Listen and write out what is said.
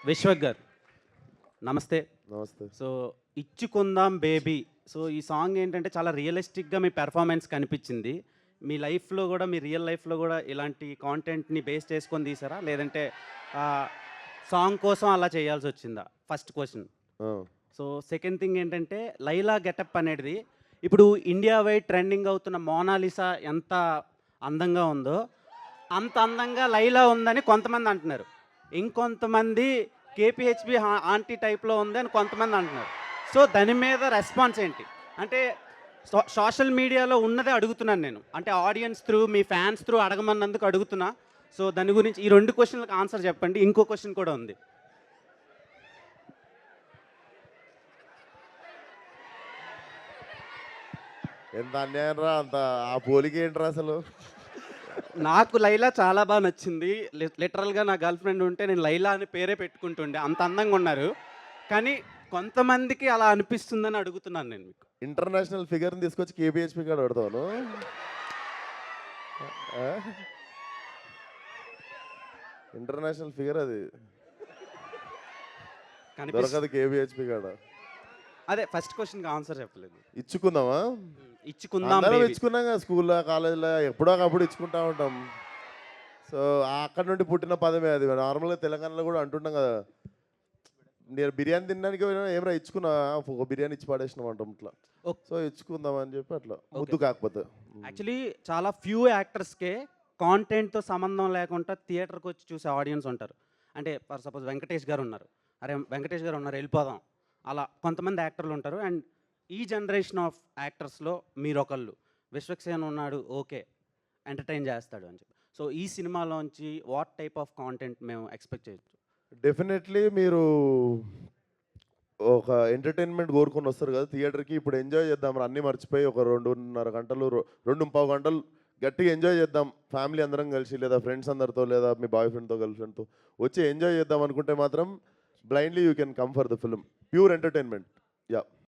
విశ్వక్ గారు నమస్తే. నమస్తే. సో ఇచ్చుకుందాం బేబీ. సో ఈ సాంగ్ ఏంటంటే చాలా రియలిస్టిక్గా మీ పెర్ఫార్మెన్స్ కనిపించింది. మీ లైఫ్లో కూడా, మీ రియల్ లైఫ్లో కూడా ఇలాంటి కాంటెంట్ని బేస్ చేసుకొని తీసారా, లేదంటే సాంగ్ కోసం అలా చేయాల్సి వచ్చిందా? First question. ఆ! సో సెకండ్ థింగ్ ఏంటంటే, లైలా గెటప్ అనేది ఇప్పుడు ఇండియా వైడ్ ట్రెండింగ్ అవుతున్న మోనాలిసా ఎంత అందంగా ఉందో, అంత అందంగా లైలా ఉందని కొంతమంది అంటున్నారు. ఇంకొంతమంది కేపీహెచ్‌బి ఆంటీ టైప్‌లో ఉంది అని కొంతమంది అంటున్నారు. సో దాని మీద రెస్పాన్స్ ఏంటి? అంటే సోషల్ మీడియాలో ఉన్నదే అడుగుతున్నాను నేను. అంటే ఆడియన్స్ త్రూ, మీ ఫ్యాన్స్ త్రూ అడగమన్నందుకు అడుగుతున్నా. సో దాని గురించి ఈ 2 క్వెషన్‌లకి ఆన్సర్ చెప్పండి. ఇంకో క్వెషన్ కూడా ఉంది. ఎంత అన్యాయం రా! అంత ఆ పోలిక ఏంట్రా అసలు? నాకు లైలా చాలా బాగా నచ్చింది. లిటరల్‌గా నా గర్ల్ ఫ్రెండ్ ఉంటే నేను లైలా అని పేరే పెట్టుకుంటుండే. అంత అందంగా ఉన్నారు. కానీ కొంతమందికి అలా అనిపిస్తుందని అడుగుతున్నాను నేను మీకు. ఇంటర్నేషనల్ ఫిగర్‌ని తీసుకొచ్చి కేపీహెచ్‌పీ కాడ పెడతావా నువ్వు? ఆ? ఇంటర్నేషనల్ ఫిగర్ అది. దొరకదు కేపీహెచ్‌పీ కాడ. అదే ఫస్ట్ క్వెషన్‌కి ఆన్సర్ చెప్పలేదు. ఇచ్చుకుందామా? ఇచ్చుకుందాం అందరం బేబీ. ఇచ్చుకున్నాం కదా స్కూల్‌లో, కాలేజీలో ఎప్పుడో ఒకప్పుడు ఇచ్చుకుంటా ఉంటాం. సో, అక్కడి నుండి పుట్టిన పదమే అది. నార్మల్‌గా తెలంగాణలో కూడా అంటుంటాం కదా! నేను బిర్యానీ తినడానికి పోయినా ఏమిరా ఇచ్చుకున్నా ఒక బిర్యానీ ఇచ్చి పడేసినాం అంటాం ఇట్లా. ఓకే. సో, ఇచ్చుకుందాం అని చెప్పి అట్లా. ఓకే. ముద్దు కాకపోతే. యాక్చువల్లీ చాలా ఫ్యూ యాక్టర్స్‌కే కాంటెంట్‌తో సంబంధం లేకుండా థియేటర్‌కి వచ్చి చూసే ఆడియన్స్ ఉంటారు. అంటే ఫర్ సపోజ్ వెంకటేష్ గారు ఉన్నారు. అరే వెంకటేష్ గారు ఉన్నారు, వెళ్ళిపోదాం. అలా కొంతమంది యాక్టర్లు ఉంటారు. అండ్ ఈ జనరేషన్ ఆఫ్ యాక్టర్స్‌లో మీరొకళ్ళు. విశ్వక్సేన్ ఉన్నాడు, ఓకే, ఎంటర్‌టైన్ చేస్తాడు అని చెప్పి. సో ఈ సినిమాలోంచి వాట్ టైప్ ఆఫ్ కాంటెంట్ మేము ఎక్స్‌పెక్ట్ చేయొచ్చు? డెఫినెట్లీ మీరు ఒక ఎంటర్టైన్మెంట్ కోరుకొని వస్తారు కదా థియేటర్కి. ఇప్పుడు ఎంజాయ్ చేద్దాం అన్నీ మర్చిపోయి ఒక 2:30 గంటలు 2:15 గంటలు గట్టిగా ఎంజాయ్ చేద్దాం ఫ్యామిలీ అందరం కలిసి, లేదా ఫ్రెండ్స్ అందరితో, లేదా మీ బాయ్ ఫ్రెండ్తో, గర్ల్ ఫ్రెండ్తో వచ్చి ఎంజాయ్ చేద్దాం అనుకుంటే మాత్రం blindly you can come for the film. Pure entertainment. Yeah.